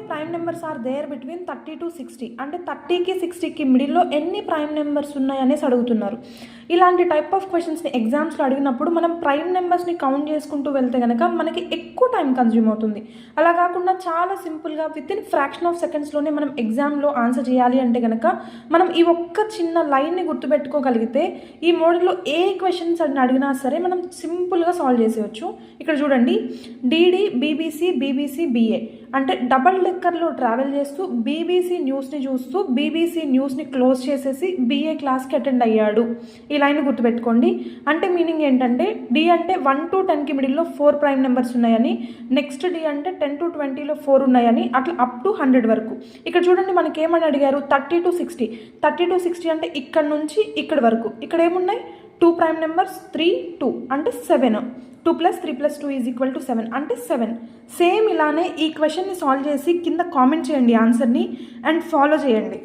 Prime numbers are there between 30 to 60, అంటే 30కి 60కి మిడిల్లో ఎన్ని ప్రైమ్ నెంబర్స్ ఉన్నాయనేసి అడుగుతున్నారు. ఇలాంటి టైప్ ఆఫ్ క్వశ్చన్స్ని ఎగ్జామ్స్లో అడిగినప్పుడు మనం ప్రైమ్ నెంబర్స్ని కౌంట్ చేసుకుంటూ వెళ్తే కనుక మనకి ఎక్కువ టైం కన్జ్యూమ్ అవుతుంది. అలా కాకుండా చాలా సింపుల్గా వితిన్ ఫ్రాక్షన్ ఆఫ్ సెకండ్స్లోనే మనం ఎగ్జామ్లో ఆన్సర్ చేయాలి అంటే కనుక మనం ఈ ఒక్క చిన్న లైన్ని గుర్తుపెట్టుకోగలిగితే ఈ మోడల్లో ఏ క్వశ్చన్స్ అని అడిగినా సరే మనం సింపుల్గా సాల్వ్ చేసేయచ్చు. ఇక్కడ చూడండి, డిడి బీబీసీ బీబీసీ బిఏ అంటే డబల్ డెక్కర్లో ట్రావెల్ చేస్తూ బీబీసీ న్యూస్ని చూస్తూ బీబీసీ న్యూస్ని క్లోజ్ చేసేసి బిఏ క్లాస్కి అటెండ్ అయ్యాడు. ఈ లైన్ గుర్తుపెట్టుకోండి. అంటే మీనింగ్ ఏంటంటే డి అంటే 1 to 10కి మిడిల్లో 4 ప్రైమ్ నెంబర్స్ ఉన్నాయని, నెక్స్ట్ డి అంటే 10 to 20లో 4 ఉన్నాయని, అట్లా అప్ టు 100 వరకు. ఇక్కడ చూడండి మనకి ఏమని అడిగారు, 30 to 60. 30 to 60 అంటే ఇక్కడ నుంచి ఇక్కడ వరకు. ఇక్కడ ఏమున్నాయి 2 ప్రైమ్ నెంబర్స్, 3 2 అంటే 7. 2 + 3 + 2 = 7 అంటే 7. సేమ్ ఇలానే ఈ క్వశ్చన్ని సాల్వ్ చేసి కింద కామెంట్ చేయండి ఆన్సర్ని అండ్ ఫాలో చేయండి.